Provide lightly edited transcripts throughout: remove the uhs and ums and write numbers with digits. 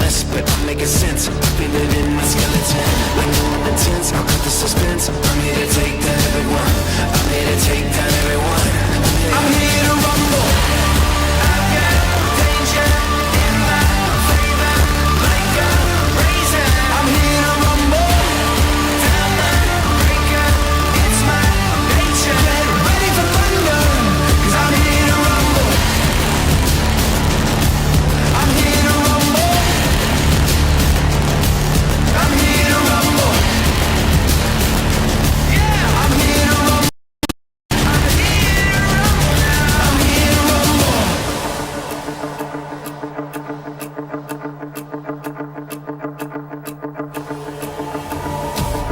less, but I'm making sense. I feel it in my skeleton. I know I'm intense, I'll cut the suspense. I'm here to take down everyone. I'm here to take down everyone. I'm here to rumble. I've got danger in my favor, like a razor. I'm here to rumble. Down the breaker, it's my nature. Get ready for thunder, 'cause I'm here to rumble. I'm here to rumble. I'm here to rumble. Yeah, I'm here to rumble. I'm here to rumble now. I'm here to rumble.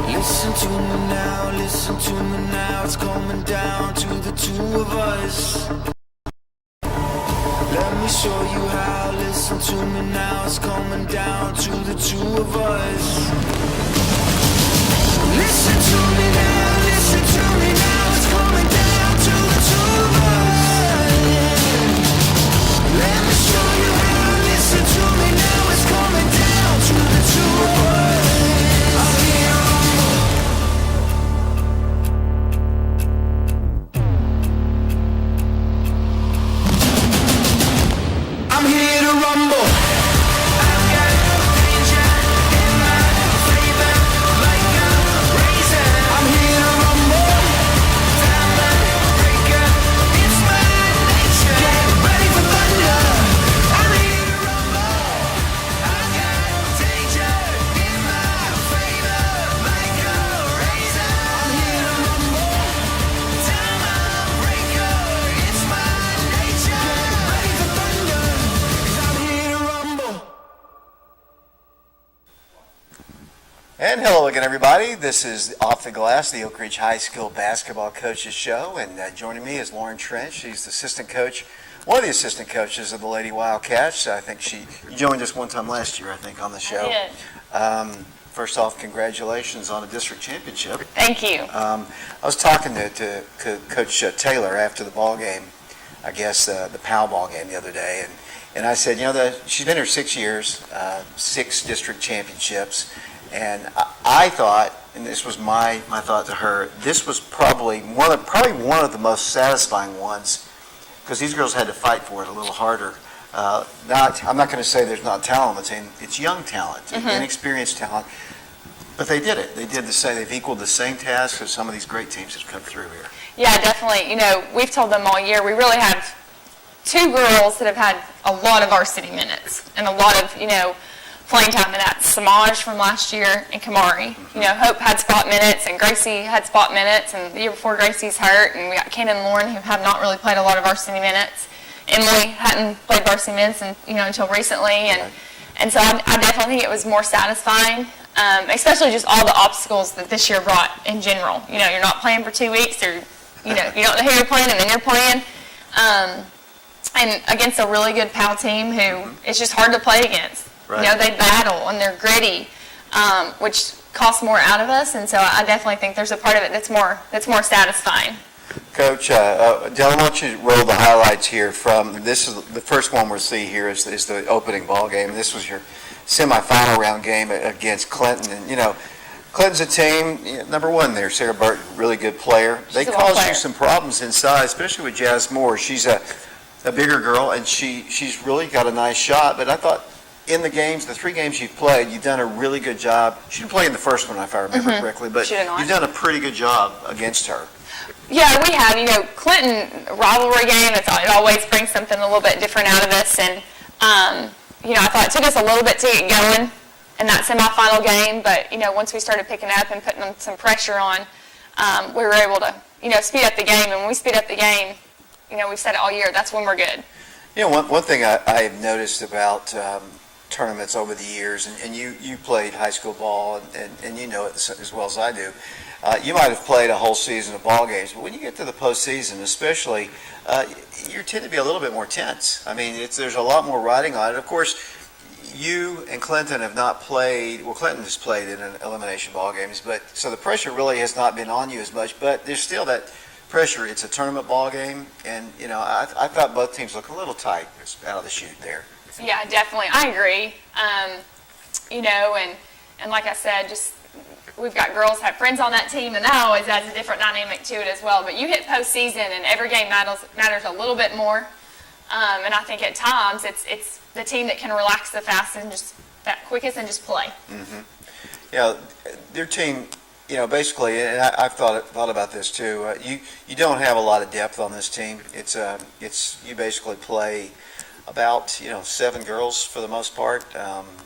Listen to me now, it's coming down to the two of us. Let me show you how, listen to me now, it's coming down to the two of us. Listen to me now, it's coming down to the two of us. Let me show you how, listen to me now, it's coming down to the two of us. I'm here to rumble. I'm here to rumble. I've got danger in my favor, like a razor. I'm here to rumble. Down the breaker, it's my nature. Get ready for thunder. I'm here to rumble. I've got danger in my favor, like a razor. I'm here to rumble. Down the breaker, it's my nature. Get ready for thunder. I'm here to rumble. And hello again, everybody. This is Off the Glass, the Oak Ridge High School Basketball Coaches Show. And joining me is Lauren Trench. She's the assistant coach, one of the assistant coaches of the Lady Wildcats. I think she joined us one time last year, I think, on the show. I did. First off, congratulations on a district championship. Thank you. I was talking to Coach Taylor after the ball game, I guess the PAL ball game the other day, and I said, she's been here 6 years, 6 district championships, and I thought, and this was my thought to her, this was probably one of the most satisfying ones, because these girls had to fight for it a little harder. I'm not going to say there's not talent on the team. It's young talent, inexperienced talent. But they did it. They've equaled the same task as some of these great teams that have come through here. Yeah, definitely. We've told them all year, we really have 2 girls that have had a lot of varsity minutes and a lot of, playing time, and that's Samaj from last year and Kamari. Hope had spot minutes and Gracie had spot minutes, and the year before Gracie's hurt, and we got Ken and Lauren who have not really played a lot of varsity minutes. Emily hadn't played varsity minutes until recently, and so I definitely think it was more satisfying, especially just all the obstacles that this year brought in general. You're not playing for 2 weeks, or you don't know who you're playing, and then you're playing, and against a really good PAL team who it's just hard to play against. Right. They battle and they're gritty, which costs more out of us, and so I definitely think there's a part of it that's more satisfying. Coach, Dylan, why don't you roll the highlights here from, this is the first one we'll see here is the opening ball game. This was your semifinal round game against Clinton. And, Clinton's a team, number one there, Sarah Burton, really good player. They caused you some problems inside, especially with Jazz Moore. She's a bigger girl, and she's really got a nice shot. But I thought in the 3 games you've played, you've done a really good job. She didn't play in the first one, if I remember correctly, but you've done a pretty good job against her. Yeah, we have. Clinton rivalry game. It always brings something a little bit different out of us, and I thought it took us a little bit to get going in that semifinal game. But once we started picking up and putting some pressure on, we were able to speed up the game. And when we speed up the game, we've said it all year. That's when we're good. One thing I've noticed about tournaments over the years, and you played high school ball, and you know it as well as I do. You might have played a whole season of ball games, but when you get to the postseason, especially, you tend to be a little bit more tense. I mean, there's a lot more riding on it. Of course, you and Clinton have not played. Well, Clinton has played in an elimination ball games, but so the pressure really has not been on you as much. But there's still that pressure. It's a tournament ball game, and I thought both teams look a little tight out of the chute there. Yeah, definitely. I agree. You know, and like I said, just we've got girls have friends on that team, and that always adds a different dynamic to it as well. But you hit postseason, and every game matters a little bit more. And I think at times it's the team that can relax the fastest and just that quickest and just play. Yeah, their team, basically, and I've thought about this too. You don't have a lot of depth on this team. It's you basically play about 7 girls for the most part.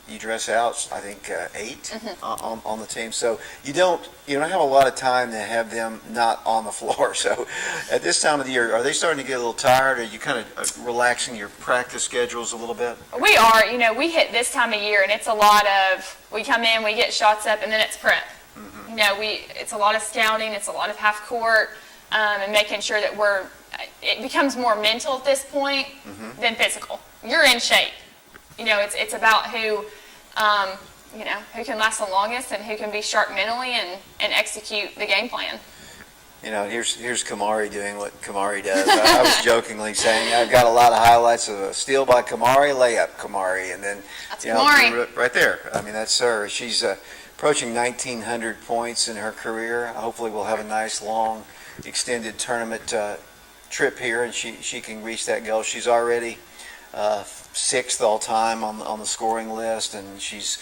You dress out, I think 8 on the team. So you don't have a lot of time to have them not on the floor. So at this time of the year, are they starting to get a little tired? Are you kind of relaxing your practice schedules a little bit? We are. We hit this time of year, and it's a lot of we come in, we get shots up, and then it's prep. It's a lot of scouting, it's a lot of half court, and making sure that it becomes more mental at this point than physical. You're in shape. It's about who can last the longest and who can be sharp mentally and execute the game plan. Here's Kamari doing what Kamari does. I was jokingly saying I've got a lot of highlights of a steal by Kamari, layup Kamari, and then That's Kamari. Right there. I mean, that's her. She's approaching 1,900 points in her career. Hopefully, we'll have a nice long extended tournament trip here, and she can reach that goal. She's already 6th all time on the scoring list, and she's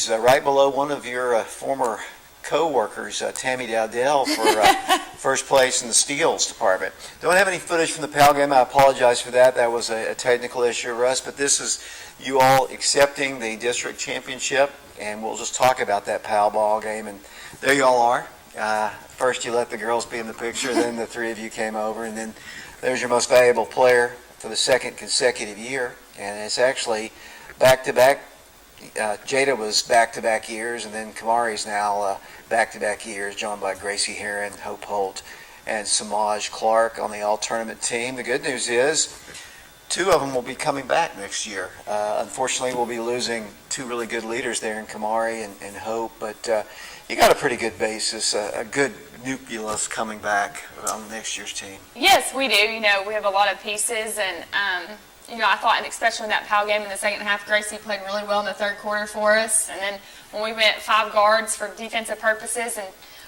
right below one of your former co-workers, Tammy Dowdell, for first place in the steals department. Don't have any footage from the PAL game. I apologize for that. That was a technical issue for us, but this is you all accepting the district championship, and we'll just talk about that PAL ball game. And there you all are. First you let the girls be in the picture, then the 3 of you came over, and then there's your most valuable player for the 2nd consecutive year. And it's actually back-to-back. Jada was back-to-back years, and then Kamari's now back-to-back years, joined by Gracie Heron, Hope Holt, and Samaj Clark on the all-tournament team. The good news is 2 of them will be coming back next year. Unfortunately, we'll be losing 2 really good leaders there in Kamari and Hope, but you got a pretty good basis, a good nucleus coming back on next year's team. Yes, we do. We have a lot of pieces, and I thought, and especially in that PAL game in the second half, Gracie played really well in the third quarter for us. And then when we went 5 guards for defensive purposes, and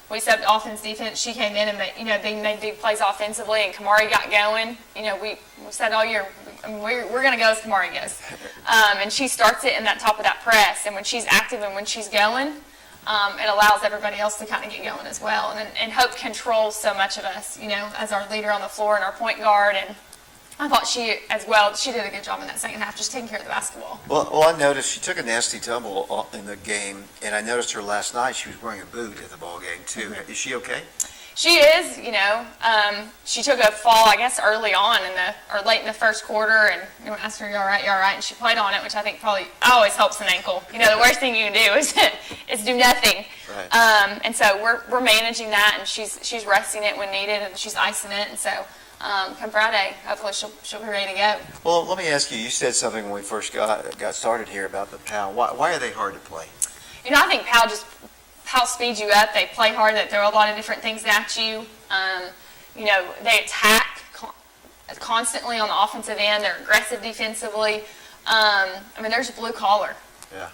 we subbed offense defense, she came in and they made big plays offensively, and Kamari got going. We said all year, we're going to go as Kamari goes. And she starts it in that top of that press, and when she's active and when she's going, it allows everybody else to kind of get going as well. And Hope controls so much of us, as our leader on the floor and our point guard. And I thought she did a good job in that second half, just taking care of the basketball. Well, I noticed she took a nasty tumble in the game, and I noticed her last night. She was wearing a boot at the ball game too. Is she okay? She is. She took a fall, I guess, early on or late in the first quarter, and asked her, "You all right? You all right?" And she played on it, which I think probably always helps an ankle. The worst thing you can do is do nothing. Right. And so we're managing that, and she's resting it when needed, and she's icing it, and so. Come Friday, hopefully she'll be ready to go. Well, let me ask you. You said something when we first got started here about the PAL. Why are they hard to play? I think PAL speeds you up. They play hard. They throw a lot of different things at you. They attack constantly on the offensive end. They're aggressive defensively. There's blue collar. Yeah.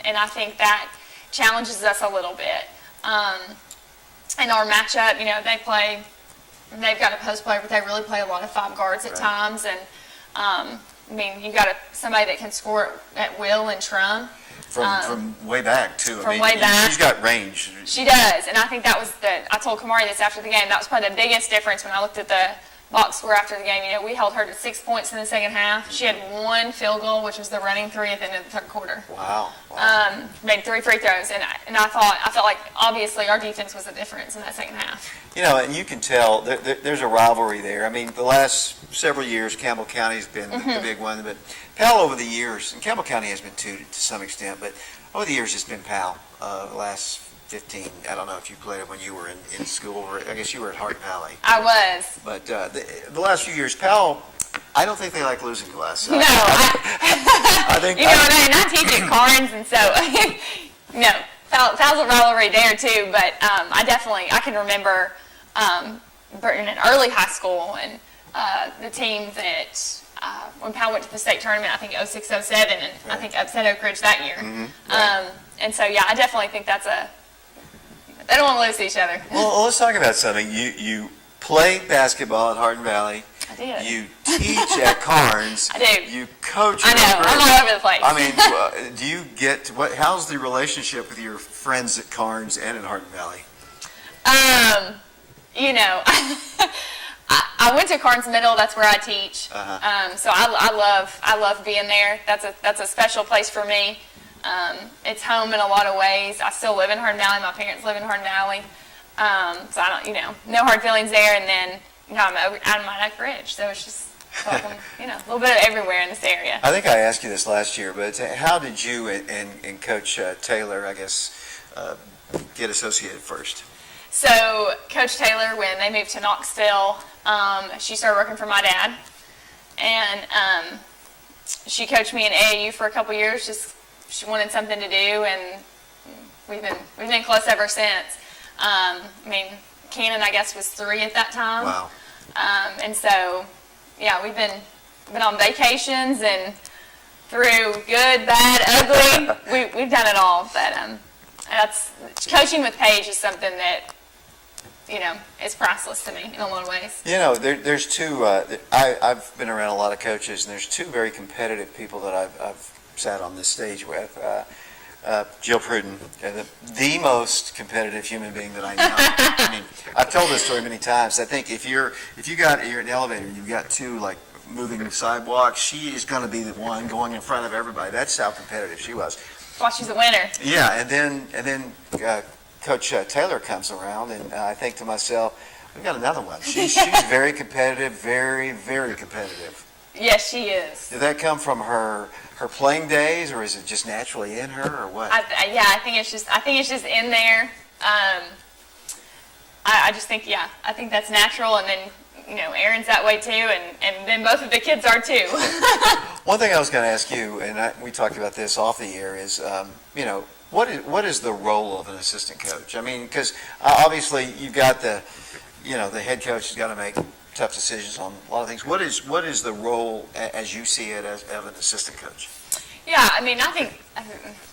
And I think that challenges us a little bit. In our matchup, they've got a post player, but they really play a lot of 5 guards at times. And you got somebody that can score at will and Trum. From way back too. Way back. She's got range. She does, and I think that was I told Kamari this after the game. That was probably the biggest difference when I looked at the box score after the game. We held her to 6 points in the second half. She had 1 field goal, which was the running 3 at the end of the third quarter. Wow. Made 3 free throws, and I felt like obviously our defense was the difference in that second half. And you can tell there's a rivalry there. The last several years, Campbell County's been the big one, but PAL over the years, and Campbell County has been too to some extent, but over the years it's been PAL. The last 15, I don't know if you played it when you were in school, or I guess you were at Hart Valley. I was. But the last few years, PAL, I don't think they like losing to us. No, I think. and I teach at Carnes, and so PAL's a rivalry there too. But I can remember in early high school and the team that when Powell went to the state tournament, I think 06, 07, and I think upset Oak Ridge that year. Right. And so, yeah, I definitely think that's they don't want to lose to each other. Well, let's talk about something. You play basketball at Hardin Valley. I did. You teach at Carnes. I do. You coach. I know. I'm all over the place. I mean, do you get how's the relationship with your friends at Carnes and at Hardin Valley? You know, I went to Carnes Middle. That's where I teach. So I love being there. That's a special place for me. It's home in a lot of ways. I still live in Hardin Valley. My parents live in Hardin Valley. So I don't, no hard feelings there. And then, I'm out of my Oak Ridge. So it's just, a little bit of everywhere in this area. I think I asked you this last year, but how did you and Coach Taylor, I guess, get associated first? So Coach Taylor, when they moved to Knoxville, she started working for my dad. And she coached me in AAU for a couple years. Just she wanted something to do, and we've been close ever since. I mean, Cannon, I guess, was 3 at that time. Wow. And so, yeah, we've been on vacations and through good, bad, ugly. We've done it all. But that's coaching with Paige is something that is priceless to me in a lot of ways. There's two. I've been around a lot of coaches, and there's two very competitive people that I've sat on this stage with. Jill Pruden, the most competitive human being that I know. I mean, I've told this story many times. I think if you're in an elevator and you've got two like moving sidewalks, she is going to be the one going in front of everybody. That's how competitive she was. Well, she's a winner. Yeah, and then Coach Taylor comes around, and I think to myself, we've got another one. She's very competitive, very, very competitive. Yes, she is. Did that come from her playing days, or is it just naturally in her, or what? I think it's just in there. I just think, I think that's natural, and then Aaron's that way too, and then both of the kids are too. One thing I was going to ask you, and we talked about this off the air, is what is the role of an assistant coach? I mean, because obviously you've got the head coach has got to make tough decisions on a lot of things. What is the role as you see it as of an assistant coach? Yeah, I mean, I think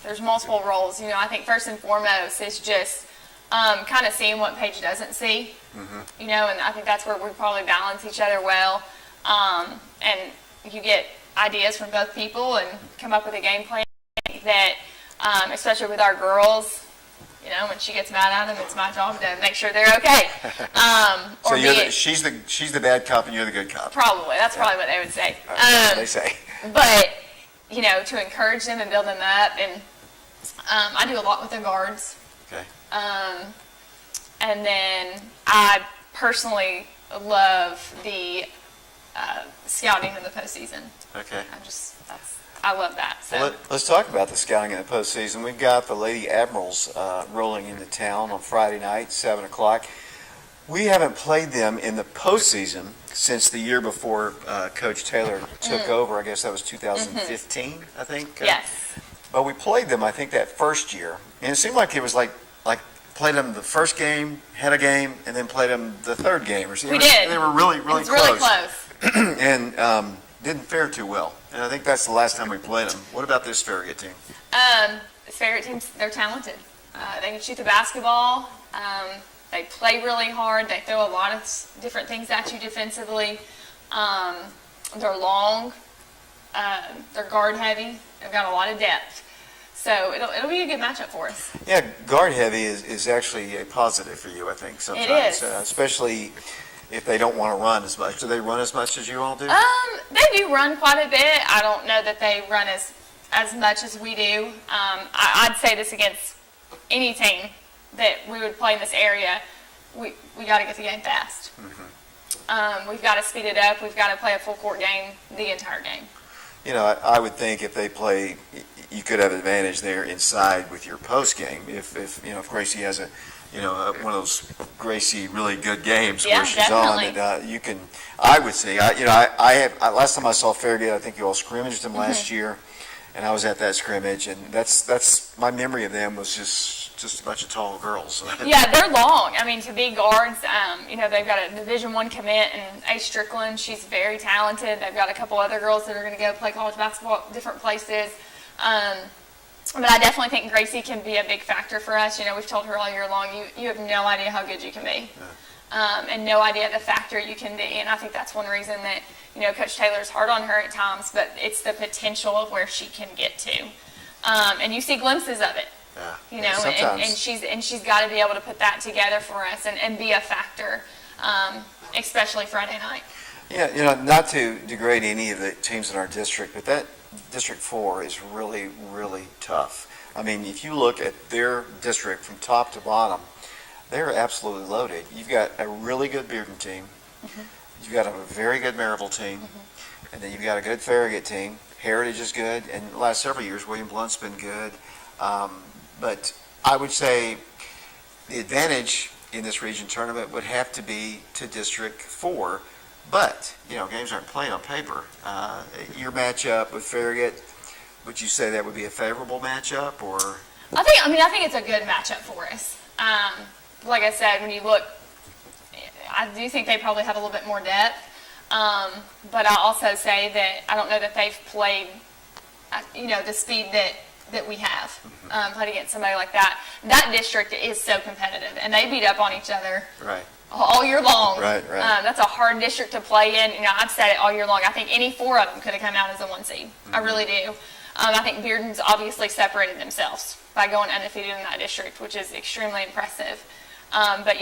there's multiple roles. I think first and foremost is just kind of seeing what Paige doesn't see. And I think that's where we probably balance each other well. And you get ideas from both people and come up with a game plan that, especially with our girls, when she gets mad at them, it's my job to make sure they're okay. So she's the bad cop and you're the good cop. Probably. That's probably what they would say. They say. But, to encourage them and build them up. And I do a lot with the guards. Okay. And then I personally love the scouting in the postseason. Okay. I love that. So. Well, let's talk about the scouting in the postseason. We've got the Lady Admirals rolling into town on Friday night, 7 o'clock. We haven't played them in the postseason since the year before Coach Taylor took over. I guess that was 2015, I think. Yes. But we played them, I think, that first year. And it seemed like it was like played them the first game, had a game, and then played them the third game. We did. They were really, really it was close. really close. And didn't fare too well. And I think that's the last time we played them. What about this Farragut team? The Farragut teams, they're talented. They can shoot the basketball. They play really hard. They throw a lot of different things at you defensively. They're long. They're guard heavy. They've got a lot of depth. So it'll be a good matchup for us. Yeah, guard heavy is actually a positive for you, I think, sometimes. It is. Especially if they don't want to run as much. Do they run as much as you all do? They do run quite a bit. I don't know that they run as much as we do. I'd say this against any team that we would play in this area. We got to get the game fast. We've got to speed it up. We've got to play a full court game the entire game. I would think if they play, you could have advantage there inside with your post game. If Gracie has one of those Gracie really good games where she's definitely. on, and you can. I would say, last time I saw Farragut, I think you all scrimmaged them last year, and I was at that scrimmage, and that's my memory of them was just just a bunch of tall girls. Yeah, they're long. I mean, to be guards, they've got a Division I commit, and Ace Strickland, she's very talented. They've got a couple other girls that are going to go play college basketball at different places. But I definitely think Gracie can be a big factor for us. We've told her all year long, you have no idea how good you can be, and no idea the factor you can be. And I think that's one reason that, Coach Taylor's hard on her at times, but it's the potential of where she can get to. And you see glimpses of it. Sometimes. And she's got to be able to put that together for us and be a factor, especially Friday night. Yeah, not to degrade any of the teams in our district, but that District 4 is really, really tough. I mean, if you look at their district from top to bottom, they're absolutely loaded. You've got a really good Bearden team. Mm-hmm. You've got a very good Maryville team. Mm-hmm. And then you've got a good Farragut team. Heritage is good. And the last several years, William Blunt's been good. But I would say the advantage in this region tournament would have to be to District 4. But, games aren't played on paper. Your matchup with Farragut, would you say that would be a favorable matchup, or? I think it's a good matchup for us. Like I said, when you look, I do think they probably have a little bit more depth. But I'll also say that I don't know that they've played, the speed that we have, played against somebody like that. That district is so competitive, and they beat up on each other. Right. All year long. Right. That's a hard district to play in. I've said it all year long. I think any four of them could have come out as a 1 seed. Mm-hmm. I really do. I think Bearden's obviously separated themselves by going undefeated in that district, which is extremely impressive. But,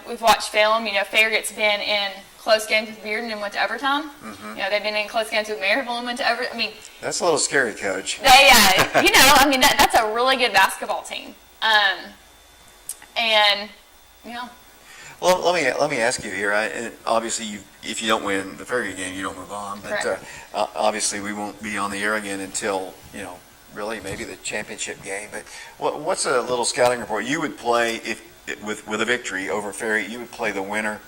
we've watched film. Farragut's been in close games with Bearden and went to overtime. Mm-hmm. They've been in close games with Maryville and went to overtime. That's a little scary, Coach. That's a really good basketball team. Well, let me ask you here. Obviously, if you don't win the Farragut game, you don't move on. But obviously, we won't be on the air again until really maybe the championship game. But what's a little scouting report? You would play with a victory over Farragut. You would play the winner.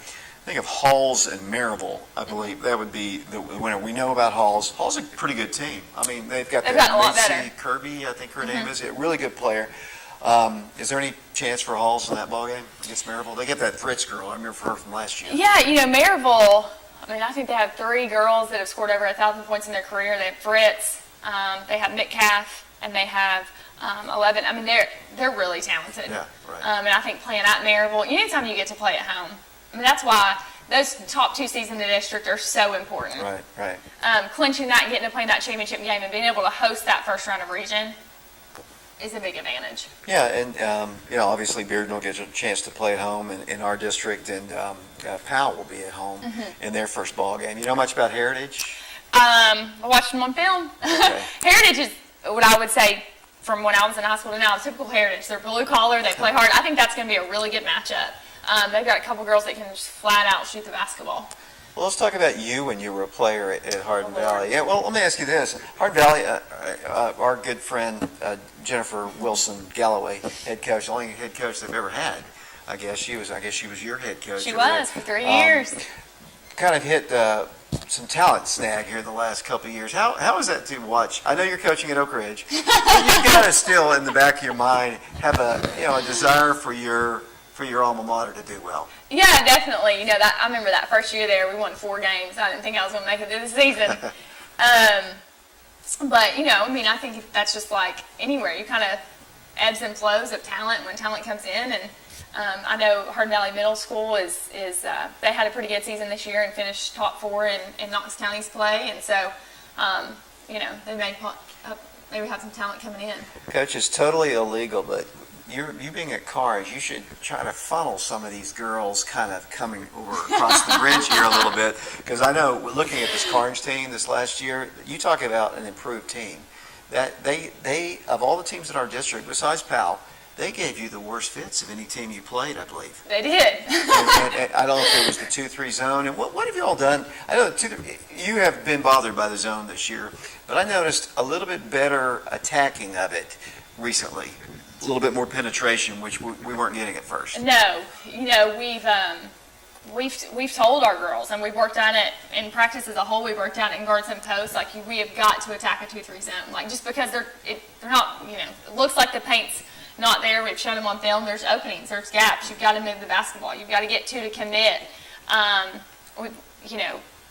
Think of Halls and Maryville. I believe that would be the winner. We know about Halls. Halls is a pretty good team. I mean, they've got gotten a lot better. Macy Kirby, I think her name is, a really good player. Is there any chance for Halls in that ballgame against Maryville? They get that Fritz girl. I remember her from last year. Yeah, Maryville, I think they have 3 girls that have scored over 1,000 points in their career. They have Fritz, they have Metcalf, and they have 11. They're really talented. Yeah, right. And I think playing at Maryville, anytime you get to play at home, that's why those top 2 seeds in the district are so important. Right. Clinching that and getting to play in that championship game and being able to host that first round of region is a big advantage. Yeah, and obviously Bearden will get a chance to play at home in our district, and Powell will be at home in their first ball game. You know much about Heritage? I watched them on film. Okay. Heritage is what I would say from when I was in high school to now, typical Heritage. They're blue collar, they play hard. I think that's going to be a really good matchup. They've got a couple girls that can just flat out shoot the basketball. Well, let's talk about you when you were a player at Hardin Valley. Yeah, well, let me ask you this. Hardin Valley, our good friend Jennifer Wilson Galloway, head coach, the only head coach they've ever had, I guess she was your head coach. She was for 3 years. Kind of hit some talent snag here in the last couple of years. How is that to watch? I know you're coaching at Oak Ridge, but you got to still in the back of your mind have a desire for your alma mater to do well. Yeah, definitely. That I remember that first year there, we won 4 games. I didn't think I was going to make it through the season. But I think that's just like anywhere. You kind of ebbs and flows of talent when talent comes in. And I know Hardin Valley Middle School is they had a pretty good season this year and finished top 4 in Knox County's play. And so, they may have some talent coming in. Coach, it's totally illegal, but you being at Cars, you should try to funnel some of these girls kind of coming over across the bridge here a little bit, because I know looking at this Carnes team this last year, you talk about an improved team. That they of all the teams in our district, besides Powell, they gave you the worst fits of any team you played, I believe. They did. and I don't know if it was the 2-3 zone. And what have you all done? I know you have been bothered by the zone this year, but I noticed a little bit better attacking of it recently. A little bit more penetration, which we weren't getting at first. No, we've told our girls, and we've worked on it in practice as a whole. We've worked on it in guards and posts. Like we have got to attack a 2-3 zone. Like just because they're not, it looks like the paint's not there. We've shown them on film. There's openings. There's gaps. You've got to move the basketball. You've got to get two to commit. We've,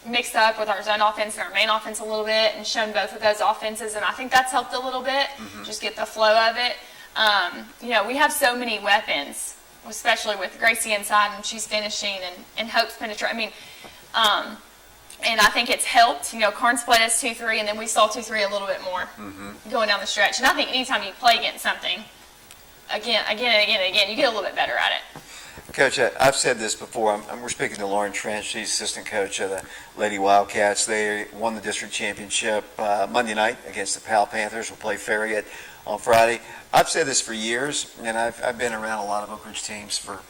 mixed up with our zone offense and our main offense a little bit and shown both of those offenses, and I think that's helped a little bit, just get the flow of it. We have so many weapons, especially with Gracie inside and she's finishing and Hope's penetrating. And I think it's helped. Karn split us 2-3, and then we saw 2-3 a little bit more going down the stretch. And I think anytime you play against something, again, you get a little bit better at it. Coach, I've said this before. We're speaking to Lauren Trench. She's assistant coach of the Lady Wildcats. They won the district championship Monday night against the Powell Panthers. We'll play Farragut on Friday. I've said this for years, and I've been around a lot of Oak Ridge teams for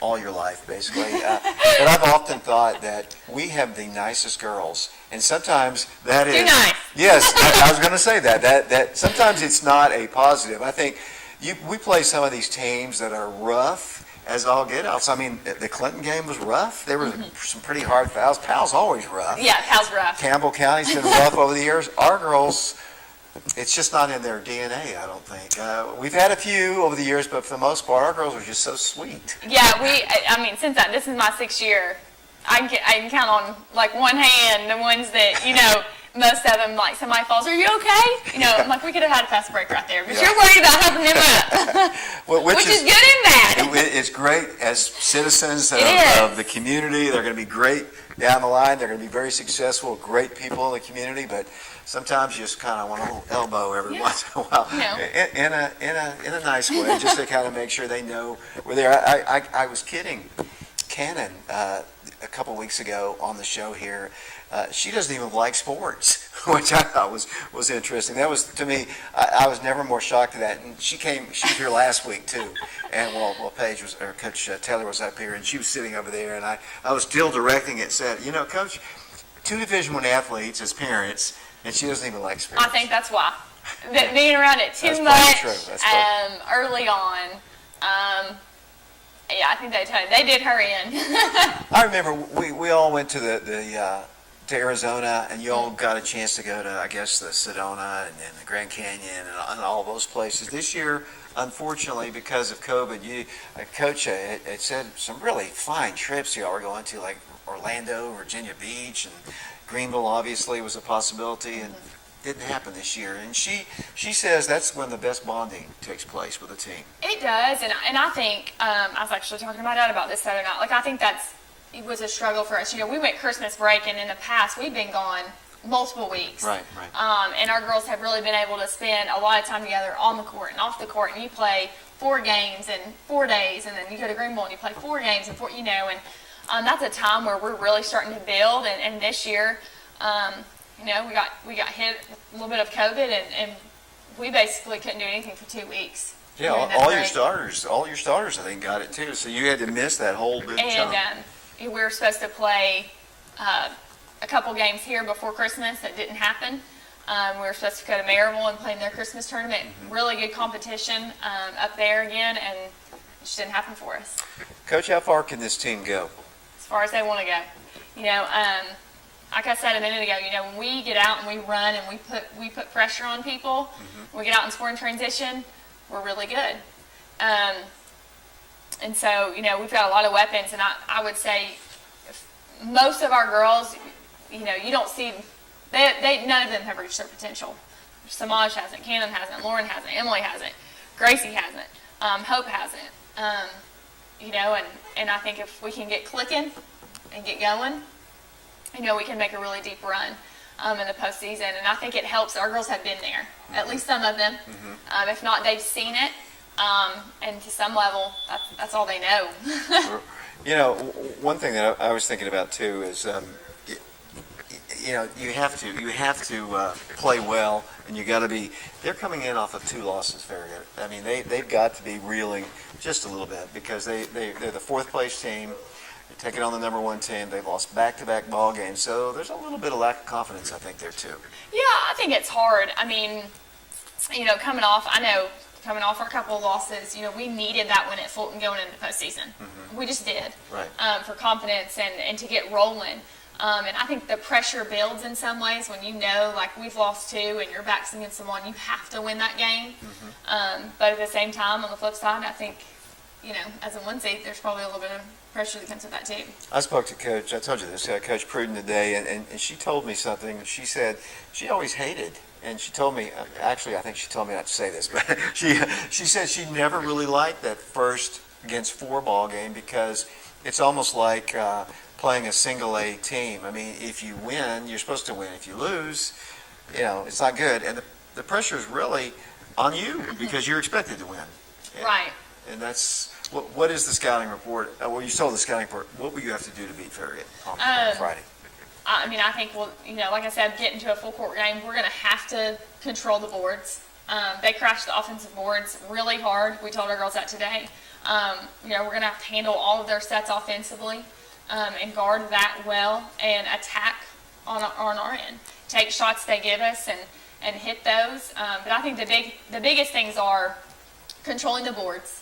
all your life, basically. But I've often thought that we have the nicest girls, and sometimes that is... Too nice. Yes, I was going to say that. That sometimes it's not a positive. I think we play some of these teams that are rough as all get out. So, I mean, the Clinton game was rough. There were some pretty hard fouls. Powell's always rough. Yeah, Powell's rough. Campbell County's been rough over the years. Our girls, it's just not in their DNA, I don't think. We've had a few over the years, but for the most part, our girls are just so sweet. Yeah, since this is my 6th year, I can count on, one hand the ones that, most of them, somebody falls, are you okay? I'm like, we could have had a fast break right there, but you're worried about helping them up, which is good and bad. It's great as citizens of the community. They're going to be great down the line. They're going to be very successful, great people in the community, but sometimes you just kind of want a little elbow every once in a while, in a nice way, just to kind of make sure they know we're there. I was kidding Cannon a couple weeks ago on the show here. She doesn't even like sports, which I thought was interesting. That was, to me, I was never more shocked at that. And she was here last week too, and Paige Coach Taylor was up here, and she was sitting over there, and I was still directing it. Said, Coach, 2 Division I athletes as parents, and she doesn't even like sports. I think that's why. Being around it too much early on. Yeah, I think they did her in. I remember we all went to to Arizona, and you all got a chance to go to, I guess, the Sedona and the Grand Canyon and all those places. This year, unfortunately, because of COVID, Coach had said some really fine trips y'all were going to, like Orlando, Virginia Beach, and Greenville obviously was a possibility, and didn't happen this year. And she says that's when the best bonding takes place with a team. It does, and I think, I was actually talking to my dad about this the other night, I think it was a struggle for us. We went Christmas break, and in the past, we've been gone multiple weeks. Right. And our girls have really been able to spend a lot of time together on the court and off the court, and you play 4 games in 4 days, and then you go to Greenville and you play 4 games in 4, and that's a time where we're really starting to build, and this year, we got hit with a little bit of COVID, and we basically couldn't do anything for 2 weeks. Yeah, all your starters, I think, got it too. So you had to miss that whole big chunk. We were supposed to play a couple games here before Christmas that didn't happen. We were supposed to go to Maryville and play in their Christmas tournament. Really good competition up there again, and it just didn't happen for us. Coach, how far can this team go? As far as they want to go. Like I said a minute ago, when we get out and we run and we put pressure on people, we get out and score in transition, we're really good. And so, we've got a lot of weapons, and I would say most of our girls, you don't see, none of them have reached their potential. Samaj hasn't, Cannon hasn't, Lauren hasn't, Emily hasn't, Gracie hasn't, Hope hasn't. And I think if we can get clicking and get going, we can make a really deep run in the postseason. And I think it helps. Our girls have been there, at least some of them. If not, they've seen it. And to some level, that's all they know. One thing that I was thinking about too is, you have to play well, and you got to be. They're coming in off of 2 losses, Farragut. I mean, they've got to be reeling just a little bit because they're the 4th place team. They're taking on the number 1 team. They've lost back-to-back ball games, so there's a little bit of lack of confidence, I think, there too. Yeah, I think it's hard. I mean, coming off a couple of losses, we needed that win at Fulton going into the postseason. We just did. Right. For confidence and to get rolling. And I think the pressure builds in some ways when you know, like we've lost 2 and your back's against someone, you have to win that game. But at the same time, on the flip side, I think, as a 1 seed, there's probably a little bit of pressure that comes with that too. I spoke to Coach, I told you this, Coach Pruden today, and she told me something. She said she always hated, and she told me, actually I think she told me not to say this, but she said she never really liked that first against 4 ball game because it's almost like playing a single A team. I mean, if you win, you're supposed to win. If you lose, it's not good. And the pressure is really on you because you're expected to win. Right. And that's, what is the scouting report? Well, you saw the scouting report. What will you have to do to beat Farragut on Friday? I mean, I think, like I said, getting to a full court game, we're going to have to control the boards. They crashed the offensive boards really hard. We told our girls that today. We're going to have to handle all of their sets offensively and guard that well and attack on our end. Take shots they give us and hit those. But I think the biggest things are controlling the boards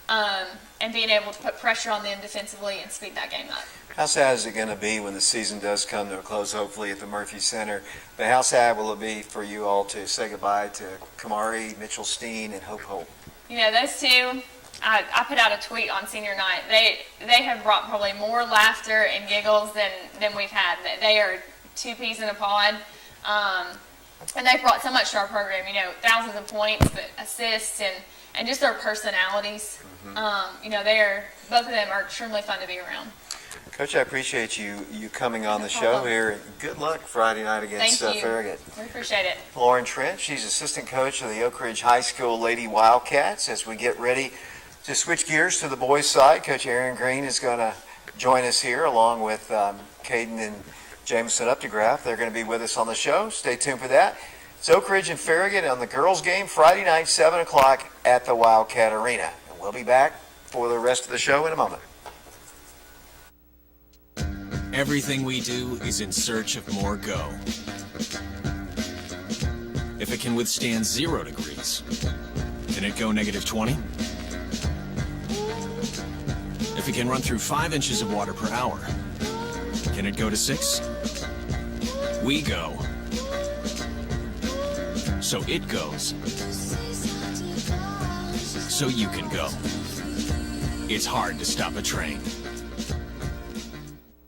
and being able to put pressure on them defensively and speed that game up. How sad is it going to be when the season does come to a close, hopefully at the Murphy Center? But how sad will it be for you all to say goodbye to Kamari, Mitchell Steen, and Hope Holt? Those two, I put out a tweet on senior night. They have brought probably more laughter and giggles than we've had. They are 2 peas in a pod. And they've brought so much to our program, thousands of points, but assists, and just their personalities. Both of them are extremely fun to be around. Coach, I appreciate you coming on the show here. And good luck Friday night against Thank you. Farragut. We appreciate it. Lauren Trent, she's assistant coach of the Oak Ridge High School Lady Wildcats. As we get ready to switch gears to the boys' side, Coach Aaron Green is going to join us here along with Caden and Jameson Updegraff. They're going to be with us on the show. Stay tuned for that. It's Oak Ridge and Farragut on the girls' game Friday night, 7 o'clock at the Wildcat Arena. And we'll be back for the rest of the show in a moment. Everything we do is in search of more go. If it can withstand 0 degrees, can it go -20? If it can run through 5 inches of water per hour, can it go to 6? We go. So it goes. So you can go. It's hard to stop a train.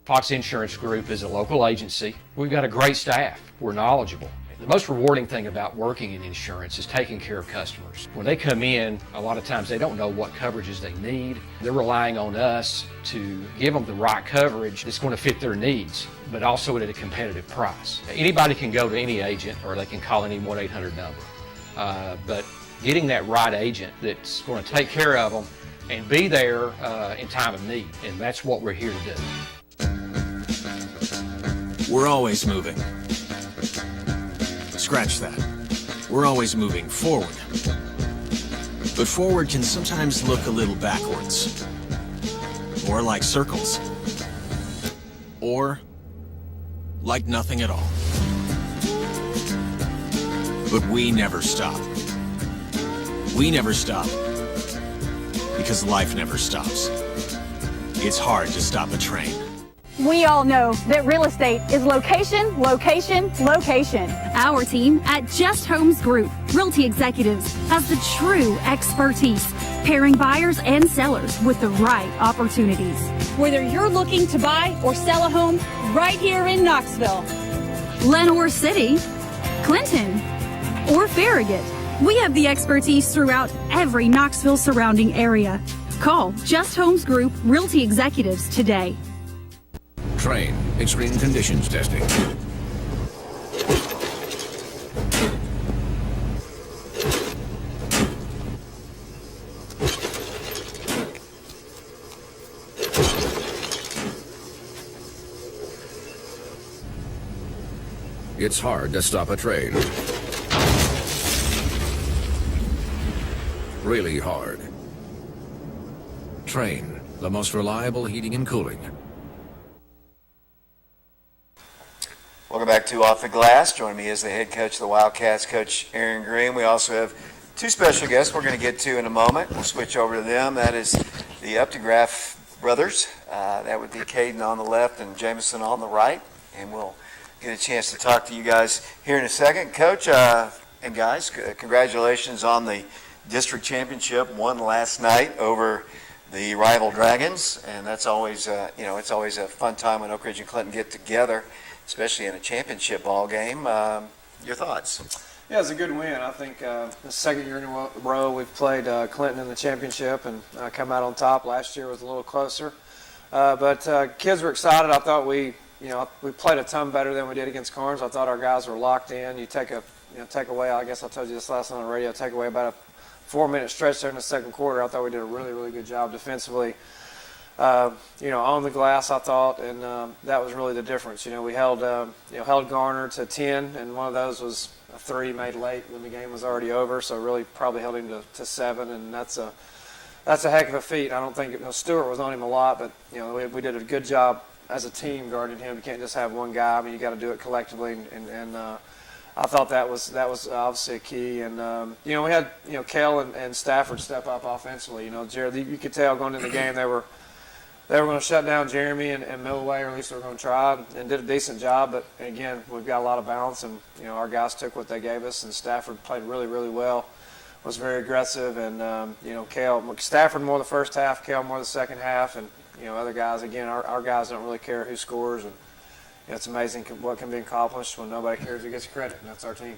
Fox Insurance Group is a local agency. We've got a great staff. We're knowledgeable. The most rewarding thing about working in insurance is taking care of customers. When they come in, a lot of times they don't know what coverages they need. They're relying on us to give them the right coverage that's going to fit their needs, but also at a competitive price. Anybody can go to any agent or they can call any 1-800 number. But getting that right agent that's going to take care of them and be there in time of need, and that's what we're here to do. We're always moving. Scratch that. We're always moving forward. But forward can sometimes look a little backwards. Or like circles. Or like nothing at all. But we never stop. We never stop. Because life never stops. It's hard to stop a train. We all know that real estate is location, location, location. Our team at Just Homes Group Realty Executives has the true expertise, pairing buyers and sellers with the right opportunities. Whether you're looking to buy or sell a home right here in Knoxville, Lenoir City, Clinton, or Farragut, we have the expertise throughout every Knoxville surrounding area. Call Just Homes Group Realty Executives today. Train extreme conditions testing. It's hard to stop a train. Really hard. Train, the most reliable heating and cooling. Welcome back to Off the Glass. Joining me is the head coach of the Wildcats, Coach Aaron Green. We also have 2 special guests we're going to get to in a moment. We'll switch over to them. That is the Updegraff brothers. That would be Caden on the left and Jameson on the right. And we'll get a chance to talk to you guys here in a second. Coach and guys, congratulations on the district championship won last night over the rival Dragons. And that's always, it's always a fun time when Oak Ridge and Clinton get together, especially in a championship ball game. Your thoughts? Yeah, it's a good win. I think the second year in a row we've played Clinton in the championship and come out on top. Last year was a little closer. But kids were excited. I thought we played a ton better than we did against Carnes. I thought our guys were locked in. You take away, I guess I told you this last night on the radio, take away about a 4-minute stretch there in the second quarter. I thought we did a really, really good job defensively. On the glass, I thought, and that was really the difference. We held Garner to 10, and one of those was a 3 made late when the game was already over. So really, probably held him to 7, and that's a heck of a feat. I don't think Stewart was on him a lot, but we did a good job as a team guarding him. You can't just have one guy. I mean, you got to do it collectively, and I thought that was obviously a key. And we had Kell and Stafford step up offensively. Jared, you could tell going into the game they were going to shut down Jeremy and Millway, or at least they were going to try, and did a decent job. But, again, we've got a lot of balance, and, our guys took what they gave us, and Stafford played really, really well, was very aggressive. And, Stafford more the first half, Kell more the second half, and, other guys, again, our guys don't really care who scores. And it's amazing what can be accomplished when nobody cares who gets credit, and that's our team.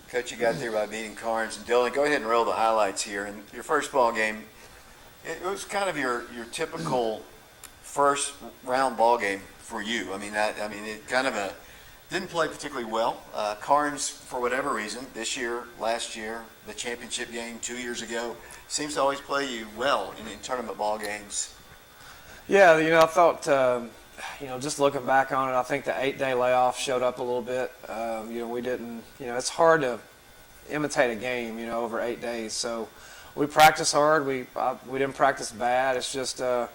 Coach, you got there by beating Carnes. And Dylan, go ahead and roll the highlights here. In your first ball game, it was kind of your typical first round ball game for you. It kind of didn't play particularly well. Carnes, for whatever reason, this year, last year, the championship game 2 years ago, seems to always play you well in tournament ball games. Yeah, I thought, just looking back on it, I think the 8-day layoff showed up a little bit. We didn't, it's hard to imitate a game, over 8 days. So we practiced hard. We didn't practice bad. It's just, and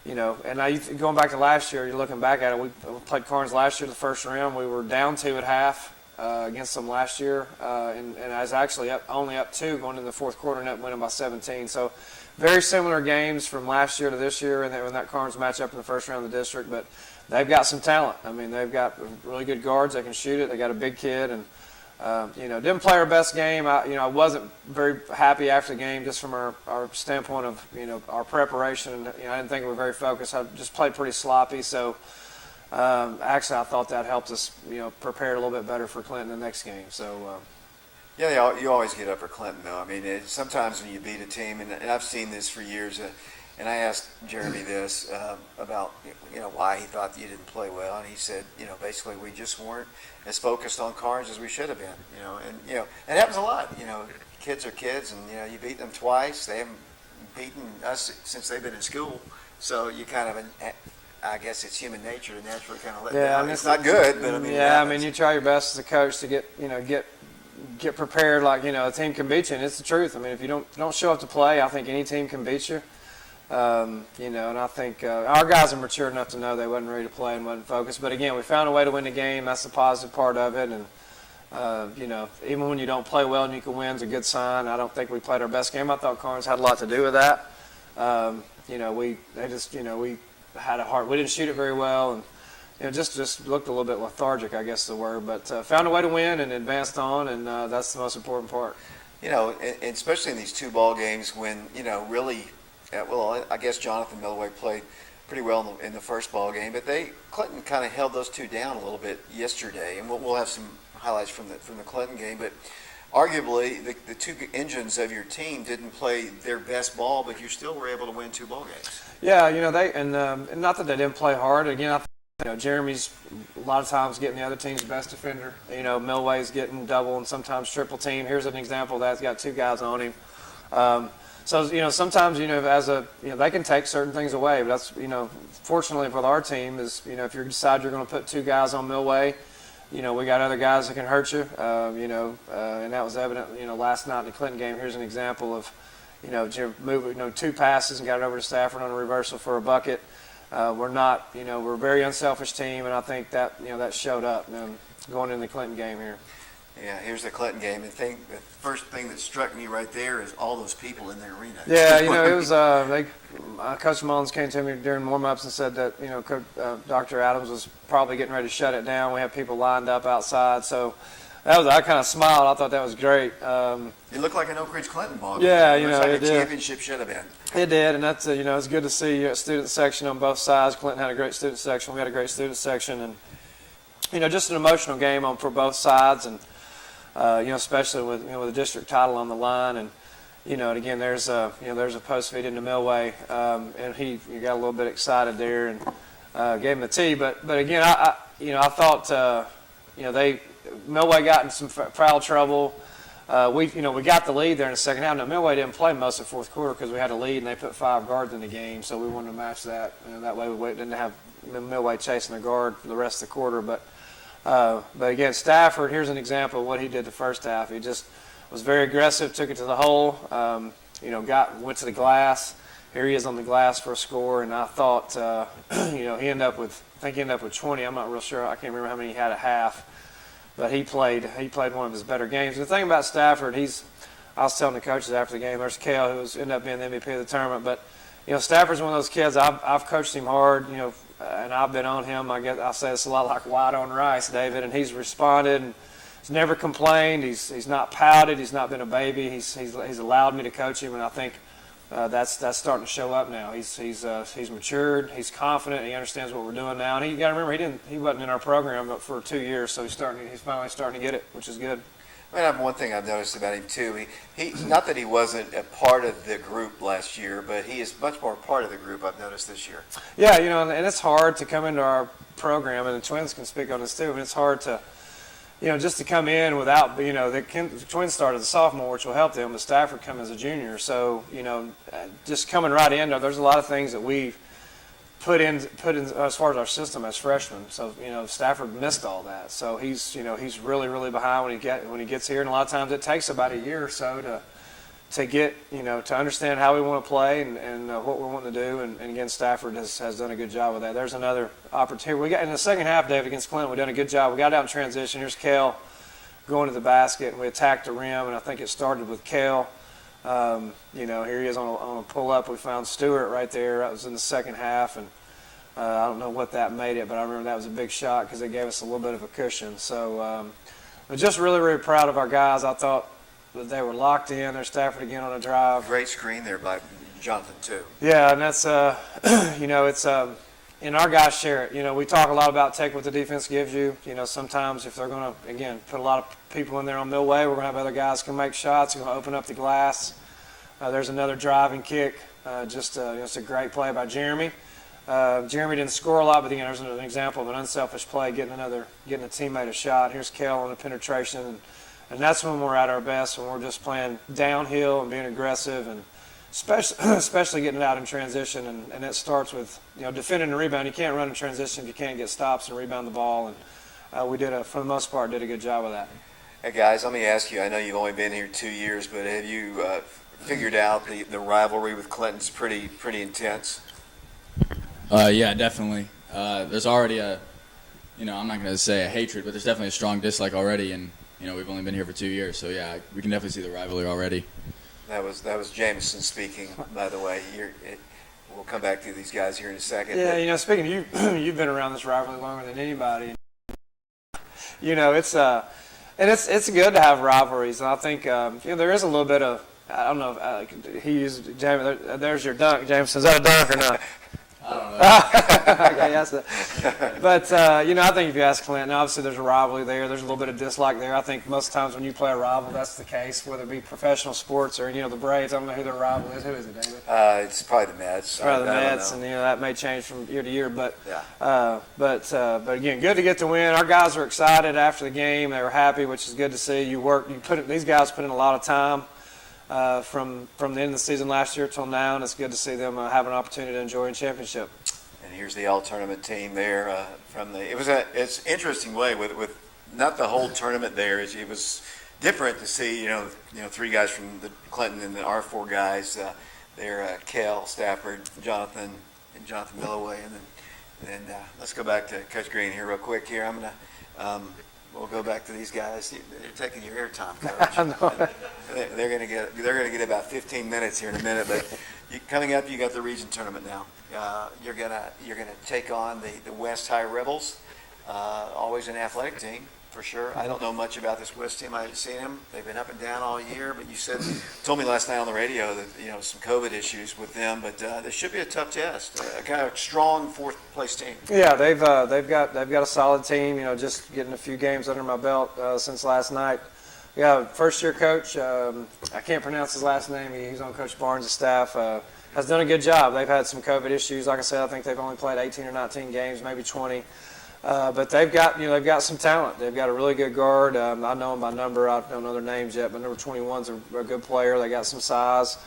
now going back to last year, you're looking back at it, we played Carnes last year the first round. We were down 2 at half against them last year, and I was actually only up 2 going into the fourth quarter and up winning by 17. So very similar games from last year to this year in that Carnes matchup in the first round of the district. But they've got some talent. They've got really good guards. They can shoot it. They got a big kid, and didn't play our best game. I wasn't very happy after the game just from our standpoint of our preparation. I didn't think we were very focused. I just played pretty sloppy. So actually, I thought that helped us prepare a little bit better for Clinton the next game. So. Yeah, you always get up for Clinton, though. Sometimes when you beat a team, and I've seen this for years, and I asked Jeremy this about why he thought that you didn't play well, and he said, basically we just weren't as focused on Carnes as we should have been, and it happens a lot. Kids are kids, and you beat them twice. They haven't beaten us since they've been in school, so you kind of. I guess it's human nature to naturally kind of let down. It's not good, but you try your best as a coach to get prepared like a team can beat you, and it's the truth. If you don't show up to play, I think any team can beat you. And I think our guys are mature enough to know they wasn't ready to play and wasn't focused. But again, we found a way to win the game. That's the positive part of it. And even when you don't play well and you can win, it's a good sign. I don't think we played our best game. I thought Carnes had a lot to do with that. We had a hard. We didn't shoot it very well, and just looked a little bit lethargic, I guess is the word. But found a way to win and advanced on, and that's the most important part. And especially in these 2 ball games when really. I guess Jonathan Millway played pretty well in the first ball game, but Clinton kind of held those 2 down a little bit yesterday, and we'll have some highlights from the Clinton game. But arguably, the 2 engines of your team didn't play their best ball, but you still were able to win 2 ball games. Yeah, they and not that they didn't play hard. Again, I think, Jeremy's a lot of times getting the other team's best defender. Millway's getting double and sometimes triple team. Here's an example of that. He's got 2 guys on him. So, sometimes, they can take certain things away. But that's, fortunately with our team is, if you decide you're going to put 2 guys on Millway, we got other guys that can hurt you, and that was evident, last night in the Clinton game. Here's an example of, Jim moved, 2 passes and got it over to Stafford on a reversal for a bucket. We're a very unselfish team, and I think that, that showed up going into the Clinton game here. Yeah, here's the Clinton game. The first thing that struck me right there is all those people in the arena. Yeah, it was. Coach Mullins came to me during warm-ups and said that Dr. Adams was probably getting ready to shut it down. We had people lined up outside, so I kind of smiled. I thought that was great. It looked like an Oak Ridge Clinton ball. Yeah, it looks like it a did. championship should have been. It did, and that's it's good to see a student section on both sides. Clinton had a great student section. We had a great student section, and just an emotional game for both sides, and especially with the district title on the line, and and again there's a post feed into Millway, and he got a little bit excited there and gave him the tee, but again I thought Millway got in some foul trouble. We got the lead there in the second half. Now Millway didn't play most of the fourth quarter because we had a lead and they put 5 guards in the game, so we wanted to match that. That way we didn't have Millway chasing the guard for the rest of the quarter. But again, Stafford, here's an example of what he did the first half. He just was very aggressive, took it to the hole, went to the glass. Here he is on the glass for a score, and I thought, he ended up with 20. I'm not real sure. I can't remember how many he had at half, but he played one of his better games. And the thing about Stafford, I was telling the coaches after the game, there's Kale who ended up being the MVP of the tournament, but Stafford's one of those kids. I've coached him hard, and I've been on him. I guess I say it's a lot like white on rice, David, and he's responded and he's never complained. He's not pouted. He's not been a baby. He's allowed me to coach him, and I think that's starting to show up now. He's matured. He's confident. He understands what we're doing now. And you got to remember he wasn't in our program but for 2 years, so he's finally starting to get it, which is good. One thing I've noticed about him too, he not that he wasn't a part of the group last year, but he is much more part of the group I've noticed this year. Yeah, and it's hard to come into our program, and the Twins can speak on this too, and it's hard to, just to come in without, the Twins started as a sophomore, which will help them, but Stafford come as a junior, so, just coming right in, there's a lot of things that we've put in as far as our system as freshmen. So Stafford missed all that. So he's really really behind when he gets here, and a lot of times it takes about a year or so to get to understand how we want to play and what we're wanting to do. And again, Stafford has done a good job with that. There's another opportunity we got in the second half, David, against Clinton. We've done a good job. We got out in transition. Here's Kale going to the basket, and we attacked the rim, and I think it started with Kale. Here he is on a pull-up. We found Stewart right there. That was in the second half, and I don't know what that made it, but I remember that was a big shot because it gave us a little bit of a cushion. So I'm just really, really proud of our guys. I thought that they were locked in. There's Stafford again on a drive. Great screen there by Jonathan, too. Yeah, and that's, it's and our guys share it. We talk a lot about take what the defense gives you. Sometimes if they're going to, again, put a lot of people in there on Millway, we're going to have other guys can make shots. We're going to open up the glass. There's another driving kick. It's a great play by Jeremy. Jeremy didn't score a lot, but again, there's an example of an unselfish play, getting a teammate a shot. Here's Kale on the penetration, and that's when we're at our best, when we're just playing downhill and being aggressive, and especially getting it out in transition. And it starts with defending and rebound. You can't run in transition if you can't get stops and rebound the ball. And we for the most part, did a good job of that. Hey guys, let me ask you. I know you've only been here 2 years, but have you figured out the rivalry with Clinton's pretty intense? Yeah, definitely. There's already I'm not going to say a hatred, but there's definitely a strong dislike already, and we've only been here for 2 years, so yeah, we can definitely see the rivalry already. That was Jameson speaking, by the way. We'll come back to these guys here in a second. Yeah, speaking of you, you've been around this rivalry longer than anybody. It's good to have rivalries, and I think there is a little bit of, I don't know, he used James. There's your dunk, James. Is that a dunk or not? I don't know. Okay, yes. But I think if you ask Clinton, obviously there's a rivalry there. There's a little bit of dislike there. I think most times when you play a rival, that's the case, whether it be professional sports or the Braves. I don't know who their rival is. Who is it, David? It's probably the Mets. Probably the Mets, and that may change from year to year. But yeah. But again, good to get the win. Our guys were excited after the game. They were happy, which is good to see. These guys put in a lot of time. From the end of the season last year till now, and it's good to see them have an opportunity to enjoy a championship. And here's the all-tournament team there it's an interesting way with not the whole tournament there. It was different to see 3 guys from the Clinton and our 4 guys there, Kale, Stafford, Jonathan Milloway, and then let's go back to Coach Green here real quick. Here I'm gonna. we'll go back to these guys. They're taking your airtime, Coach. I know. They're going to get about 15 minutes here in a minute. But coming up, you got the region tournament now. You're gonna take on the West High Rebels. Always an athletic team for sure. I don't know much about this West team. I haven't seen them. They've been up and down all year. But you told me last night on the radio that some COVID issues with them. But this should be a tough test. A kind of strong fourth place team. Yeah, they've got a solid team. Just getting a few games under my belt since last night. Yeah, first year coach. I can't pronounce his last name. He's on Coach Barnes' staff. Has done a good job. They've had some COVID issues. Like I said, I think they've only played 18 or 19 games, maybe 20. But they've got some talent. They've got a really good guard. I know them by number. I don't know their names yet, but number 21's a good player. They got some size.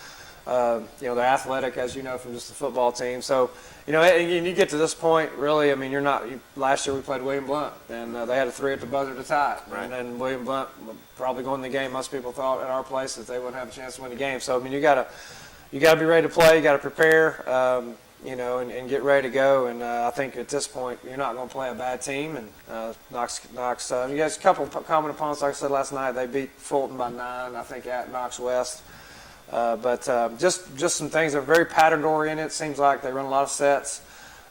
They're athletic, as you know, from just the football team. So, and you get to this point, really. I mean, last year we played William Blount, and they had a 3 at the buzzer to tie it. Right. And then William Blount probably going the game. Most people thought at our place that they wouldn't have a chance to win the game. So, I mean, you got to be ready to play. You got to prepare. And get ready to go. And I think at this point, you're not going to play a bad team. And Knox, you guys, a couple of common opponents, like I said last night, they beat Fulton by 9, I think, at Knox West. But just some things that are very pattern oriented. It seems like they run a lot of sets.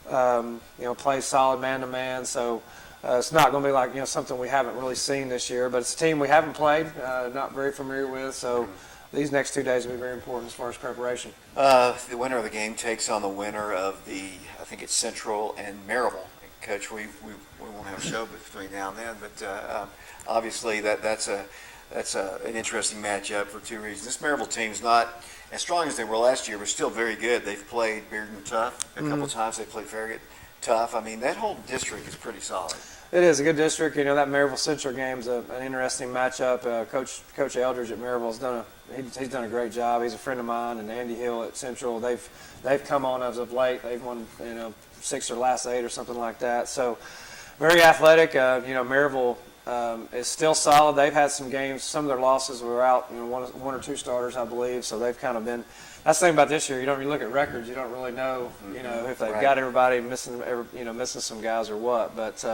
Play solid man to man. So it's not going to be like something we haven't really seen this year. But it's a team we haven't played, not very familiar with. So. These next 2 days will be very important as far as preparation. The winner of the game takes on the winner of I think it's Central and Maryville. Coach, we won't have a show between now and then, but obviously that's an interesting matchup for 2 reasons. This Maryville team's not as strong as they were last year, but still very good. They've played Bearden tough a couple of times. They played Farragut tough. I mean, that whole district is pretty solid. It is a good district. That Maryville Central game's an interesting matchup. Coach Eldridge at Maryville's he's done a great job. He's a friend of mine, and Andy Hill at Central. They've come on as of late. They've won 6 or last 8 or something like that. So very athletic. Maryville is still solid. They've had some games. Some of their losses were out. One or 2 starters, I believe. So they've kind of been. That's the thing about this year. You look at records. You don't really know. If they've got everybody missing. Missing some guys or what. But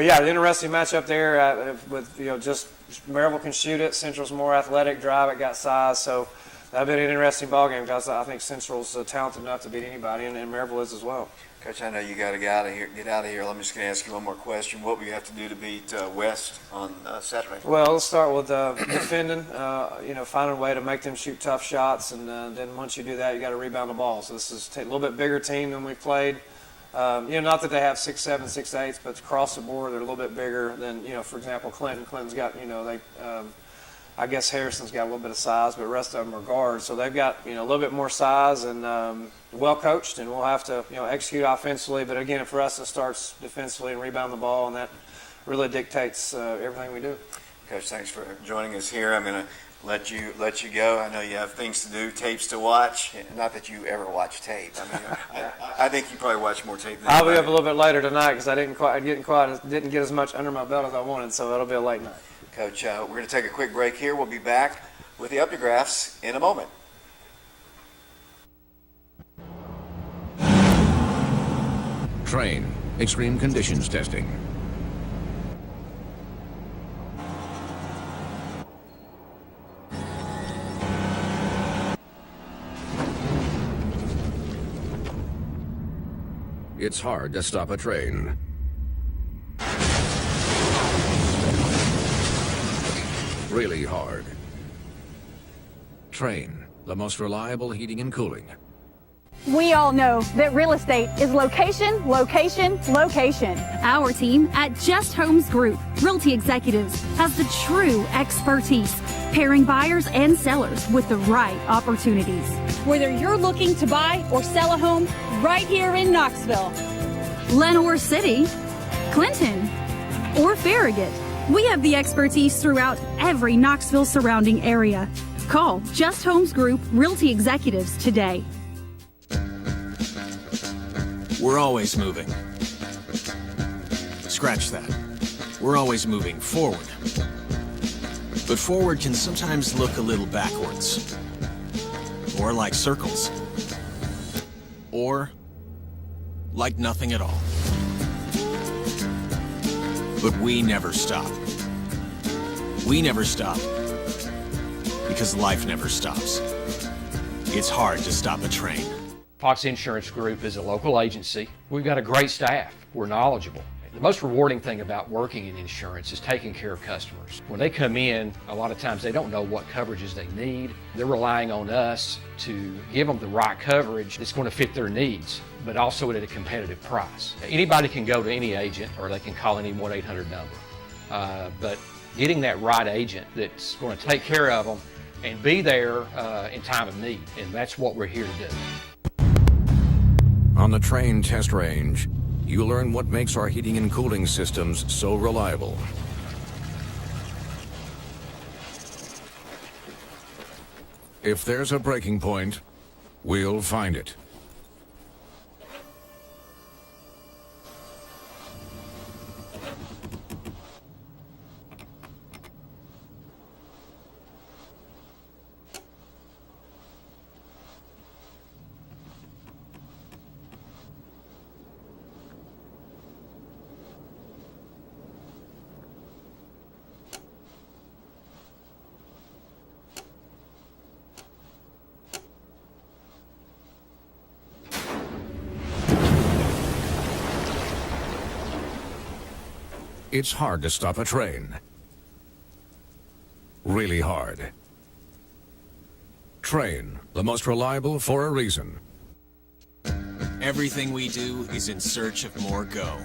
yeah, an interesting matchup there with just Maryville can shoot it. Central's more athletic, drive it, got size. So that'll be an interesting ball game because I think Central's talented enough to beat anybody, and Maryville is as well. Coach, I know you got to get out of here. I'm just going to ask you one more question. What will you have to do to beat West on Saturday? Well, let's start with defending. Finding a way to make them shoot tough shots, and then once you do that, you got to rebound the ball. So this is a little bit bigger team than we've played. Not that they have 6'7", 6'8", but across the board they're a little bit bigger than, for example, Clinton. Clinton's got, I guess Harrison's got a little bit of size, but the rest of them are guards. So they've got, a little bit more size and well coached, and we'll have to, execute offensively. But again, for us, it starts defensively and rebound the ball, and that really dictates everything we do. Coach, thanks for joining us here. I'm going to let you go. I know you have things to do, tapes to watch. Not that you ever watch tape. I mean, I think you probably watch more tape than I'll be up a little bit later tonight because I didn't get as much under my belt as I wanted, so it'll be a late night. Coach, we're going to take a quick break here. We'll be back with the Uppergraphs in a moment. Train. Extreme conditions testing. It's hard to stop a train. Really hard. Train, the most reliable heating and cooling. We all know that real estate is location, location, location. Our team at Just Homes Group Realty Executives has the true expertise, pairing buyers and sellers with the right opportunities. Whether you're looking to buy or sell a home right here in Knoxville, Lenoir City, Clinton, or Farragut, we have the expertise throughout every Knoxville surrounding area. Call Just Homes Group Realty Executives today. We're always moving. Scratch that. We're always moving forward. But forward can sometimes look a little backwards. Or like circles. Or like nothing at all. But we never stop. We never stop because life never stops. It's hard to stop a train. Fox Insurance Group is a local agency. We've got a great staff. We're knowledgeable. The most rewarding thing about working in insurance is taking care of customers. When they come in, a lot of times they don't know what coverages they need. They're relying on us to give them the right coverage that's going to fit their needs, but also at a competitive price. Anybody can go to any agent or they can call any 1-800 number. But getting that right agent that's going to take care of them and be there in time of need, and that's what we're here to do. On the train test range, you learn what makes our heating and cooling systems so reliable. If there's a breaking point, we'll find it. It's hard to stop a train. Really hard. Train, the most reliable for a reason. Everything we do is in search of more go.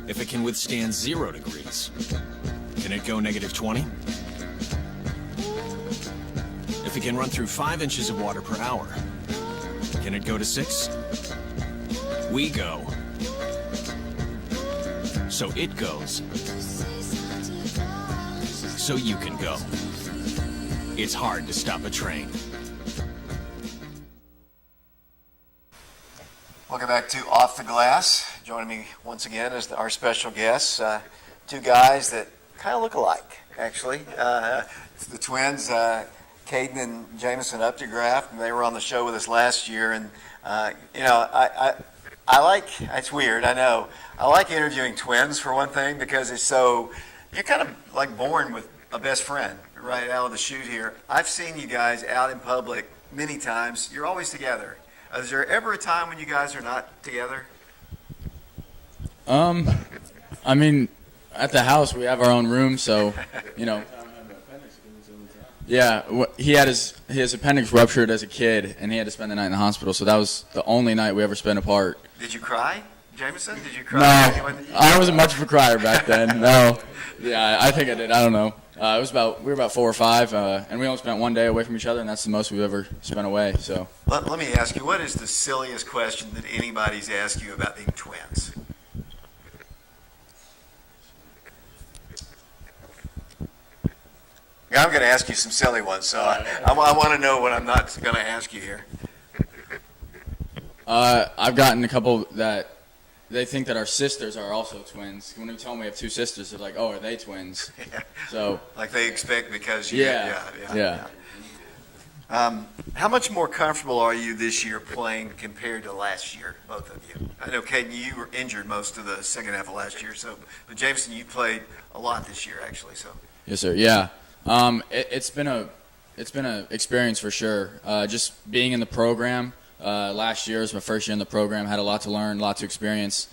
If it can withstand 0 degrees, can it go -20? If it can run through 5 inches of water per hour, can it go to 6? We go. So it goes. So you can go. It's hard to stop a train. Welcome back to Off the Glass. Joining me once again is our special guests, two guys that kind of look alike, actually. It's the twins, Caden and Jameson Updegraft, and they were on the show with us last year. And, I like, it's weird, I know. I like interviewing twins, for one thing, because it's so, you're kind of like born with a best friend right out of the chute here. I've seen you guys out in public many times. You're always together. Is there ever a time when you guys are not together? I mean, at the house we have our own room, so, you know. Yeah, he had his appendix ruptured as a kid, and he had to spend the night in the hospital. So that was the only night we ever spent apart. Did you cry, Jameson? Did you cry? No, I wasn't much of a crier back then. No, yeah, I think I did. I don't know. We were about 4 or 5, and we only spent one day away from each other, and that's the most we've ever spent away. So let me ask you, what is the silliest question that anybody's asked you about being twins? I'm going to ask you some silly ones, so I want to know what I'm not going to ask you here. I've gotten a couple that they think that our sisters are also twins. When we tell them we have 2 sisters, they're like, "Oh, are they twins?" Yeah. So like they expect because yeah. How much more comfortable are you this year playing compared to last year, both of you? I know, Caden, you were injured most of the second half of last year, but Jameson, you played a lot this year, actually. So yes, sir. Yeah. It's been a experience for sure. Just being in the program. Last year was my first year in the program. Had a lot to learn, a lot to experience,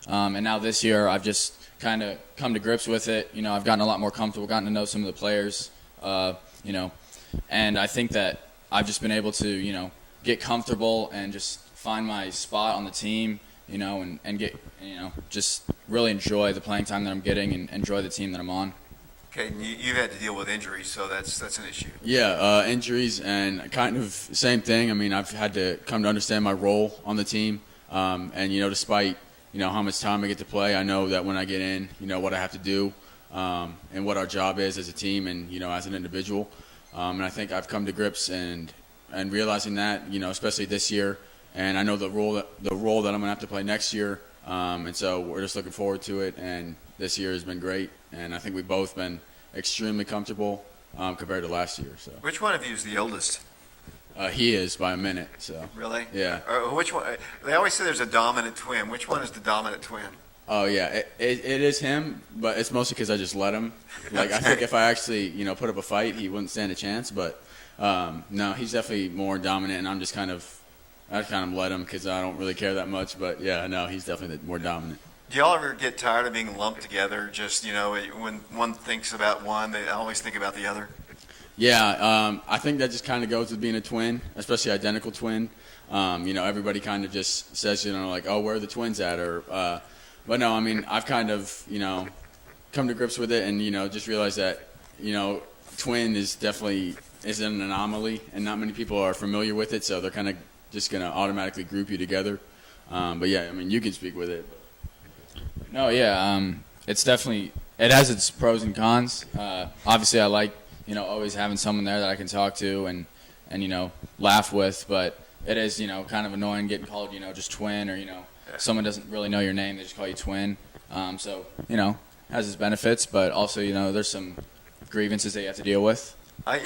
and now this year I've just kind of come to grips with it. You know, I've gotten a lot more comfortable, gotten to know some of the players. And I think that I've just been able to get comfortable and just find my spot on the team. And get just really enjoy the playing time that I'm getting and enjoy the team that I'm on. Okay, you've had to deal with injuries, so that's an issue. Yeah, injuries and kind of same thing. I mean, I've had to come to understand my role on the team, and despite how much time I get to play, I know that when I get in, what I have to do, and what our job is as a team and as an individual. And I think I've come to grips and realizing that especially this year, and I know the role that I'm gonna have to play next year, and so we're just looking forward to it. And this year has been great, and I think we've both been extremely comfortable compared to last year. So which one of you is the oldest? He is by a minute. So really? Yeah. Which one? They always say there's a dominant twin. Which one is the dominant twin? Oh yeah, it is him, but it's mostly because I just let him. Like I think if I actually put up a fight, he wouldn't stand a chance. But no, he's definitely more dominant, and I kind of let him because I don't really care that much. But yeah, no, he's definitely more dominant. Do y'all ever get tired of being lumped together? Just, when one thinks about one, they always think about the other? Yeah, I think that just kind of goes with being a twin, especially identical twin. Everybody kind of just says, like, oh, where are the twins at? But no, I mean, I've kind of, come to grips with it and, just realized that, twin is an anomaly and not many people are familiar with it. So they're kind of just going to automatically group you together. But yeah, I mean, you can speak with it. No, yeah, it's definitely, it has its pros and cons. Obviously, I like, always having someone there that I can talk to and laugh with, but it is, kind of annoying getting called, just twin or, someone doesn't really know your name, they just call you twin. So, has its benefits, but also, there's some grievances that you have to deal with. I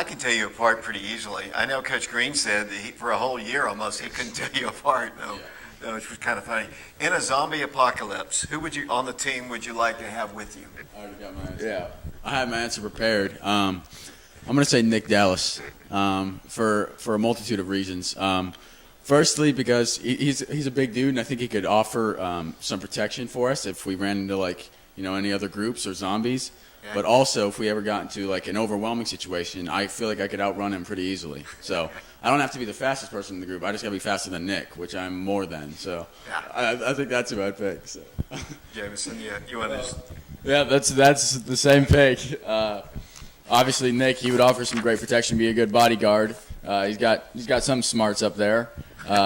can tell you apart pretty easily. I know Coach Green said that for a whole year almost he couldn't tell you apart, though. Which was kind of funny. In a zombie apocalypse, who on the team would you like to have with you? I already got my answer. Yeah, I have my answer prepared. I'm going to say Nick Dallas for a multitude of reasons. Firstly, because he's a big dude, and I think he could offer some protection for us if we ran into any other groups or zombies. Yeah. But also, if we ever got into an overwhelming situation, I feel like I could outrun him pretty easily. So I don't have to be the fastest person in the group. I just got to be faster than Nick, which I'm more than. So I think that's who I'd pick. So. Jameson, you want to? Yeah, that's the same pick. Obviously, Nick, he would offer some great protection, be a good bodyguard. He's got some smarts up there,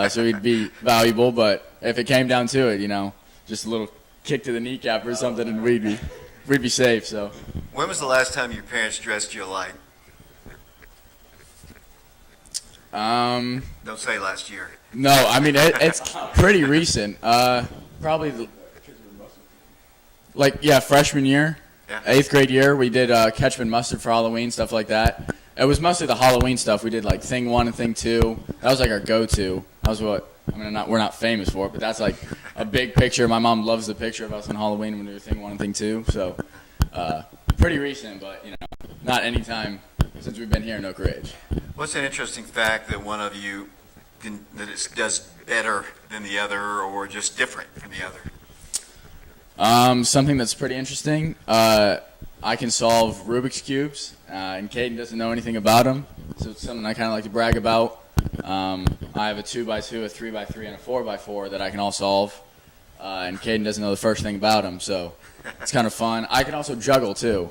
so he'd be valuable. But if it came down to it, just a little kick to the kneecap or something, and we'd be safe. So. When was the last time your parents dressed you alike? Don't say last year. No, I mean it's pretty recent. Probably freshman year, 8th grade year. We did ketchup and mustard for Halloween, stuff like that. It was mostly the Halloween stuff. We did thing 1 and thing 2. That was our go-to. That was what we're not famous for it, but that's a big picture. My mom loves the picture of us on Halloween when we were thing 1 and thing 2. So pretty recent, but not any time since we've been here in Oak Ridge. What's an interesting fact that one of you does better than the other, or just different from the other? Something that's pretty interesting. I can solve Rubik's Cubes, and Caden doesn't know anything about them, so it's something I kind of like to brag about. I have a 2x2, a 3x3, and a 4x4 that I can all solve, and Caden doesn't know the first thing about them, so it's kind of fun. I can also juggle, too,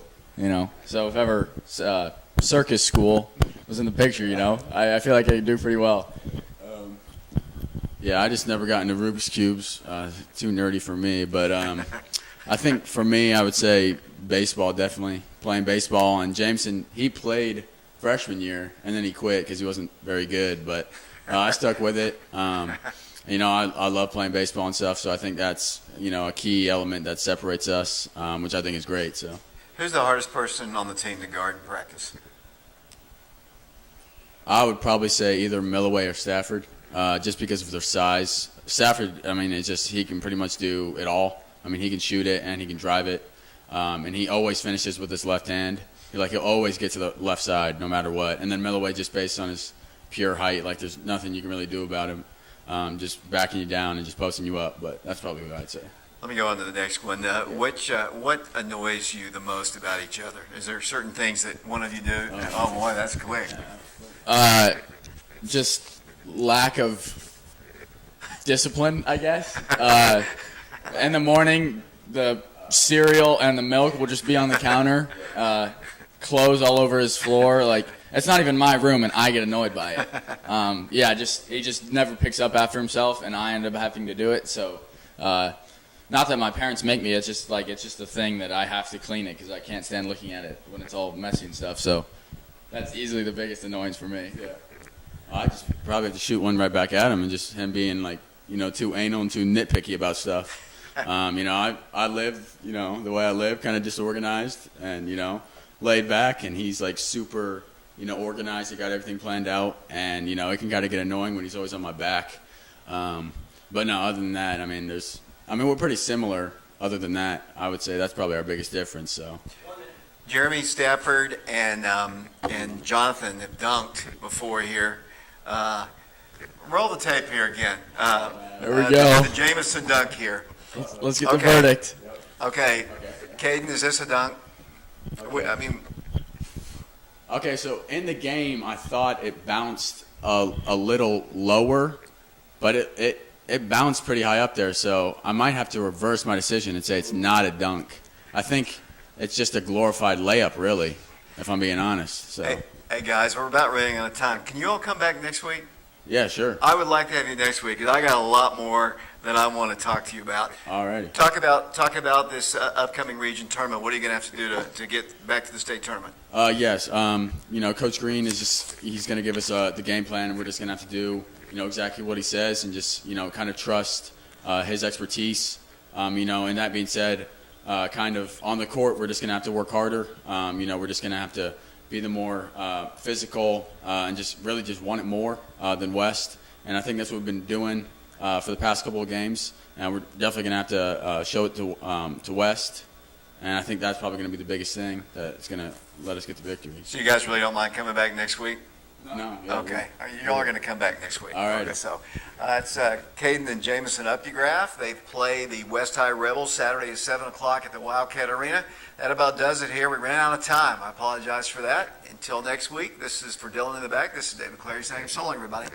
so if ever circus school was in the picture, I feel like I can do pretty well. Yeah, I just never got into Rubik's Cubes. Too nerdy for me. But I think for me, I would say baseball, definitely. Playing baseball. And Jameson, he played freshman year, and then he quit because he wasn't very good. But I stuck with it. I love playing baseball and stuff, so I think that's, a key element that separates us, which I think is great. So, who's the hardest person on the team to guard in practice? I would probably say either Milloway or Stafford. Just because of their size. Stafford, he can pretty much do it all. He can shoot it and he can drive it. And he always finishes with his left hand. He'll always get to the left side no matter what. And then Milloway, just based on his pure height, there's nothing you can really do about him. Just backing you down and just posting you up. But that's probably what I'd say. Let me go on to the next one. What annoys you the most about each other? Is there certain things that one of you do? Oh boy, that's quick. Just lack of discipline, I guess. In the morning, the cereal and the milk will just be on the counter, clothes all over his floor. It's not even my room, and I get annoyed by it. He just never picks up after himself, and I end up having to do it. So, not that my parents make me. It's just a thing that I have to clean it because I can't stand looking at it when it's all messy and stuff. So, that's easily the biggest annoyance for me. Yeah. I just probably have to shoot one right back at him, and just him being too anal and too nitpicky about stuff. I live, the way I live, kind of disorganized and, laid back, and he's super, organized. He got everything planned out, and, it can kind of get annoying when he's always on my back. But no, other than that, there's I mean, we're pretty similar. Other than that, I would say that's probably our biggest difference. So. Jeremy Stafford and Jonathan have dunked before here. Roll the tape here again. There we go. The Jameson dunk here. Let's get the verdict. Okay. Caden, is this a dunk? Okay, so in the game, I thought it bounced a little lower, but it bounced pretty high up there. So I might have to reverse my decision and say it's not a dunk. I think it's just a glorified layup, really, if I'm being honest. So. Hey guys, we're about running out of time. Can you all come back next week? Yeah, sure. I would like to have you next week because I got a lot more that I want to talk to you about. All righty. Talk about this upcoming region tournament. What are you going to have to do to get back to the state tournament? Yes. Coach Green he's going to give us the game plan, and we're just going to have to do, exactly what he says and just, kind of trust his expertise. And that being said, kind of on the court, we're just going to have to work harder. We're just going to have to be the more physical and just really just want it more than West. And I think that's what we've been doing for the past couple of games. And we're definitely going to have to show it to West. And I think that's probably going to be the biggest thing that's going to let us get the victory. So you guys really don't mind coming back next week? No. Yeah, okay. You all are going to come back next week. All right. Okay, so it's Caden and Jameson Updegraff. They play the West High Rebels Saturday at 7 o'clock at the Wildcat Arena. That about does it here. We ran out of time. I apologize for that. Until next week, this is for Dylan in the back. This is David Clary saying so long, everybody.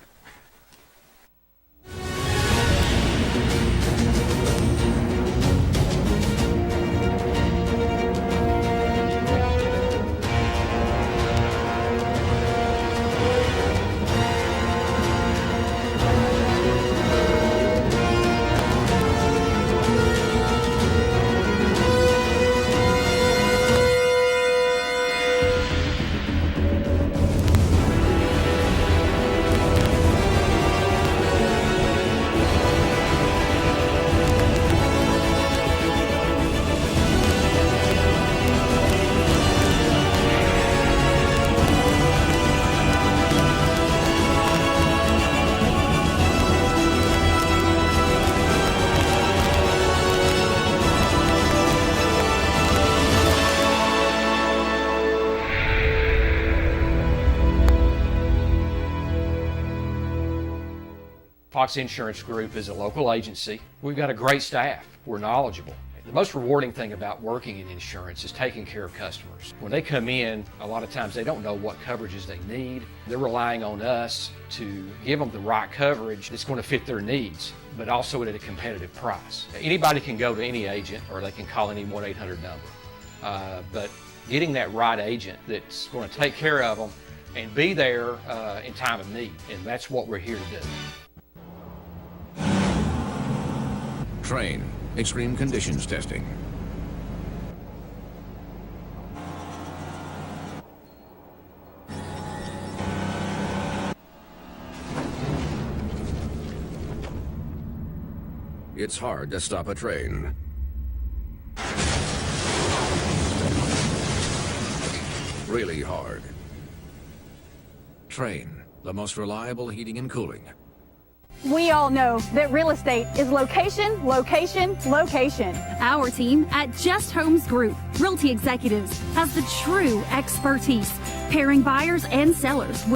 Fox Insurance Group is a local agency. We've got a great staff. We're knowledgeable. The most rewarding thing about working in insurance is taking care of customers. When they come in, a lot of times they don't know what coverages they need. They're relying on us to give them the right coverage that's going to fit their needs, but also at a competitive price. Anybody can go to any agent or they can call any 1-800 number. But getting that right agent that's going to take care of them and be there in time of need, and that's what we're here to do. Train. Extreme conditions testing. It's hard to stop a train. Really hard. Train, the most reliable heating and cooling. We all know that real estate is location, location, location. Our team at Just Homes Group Realty Executives has the true expertise, pairing buyers and sellers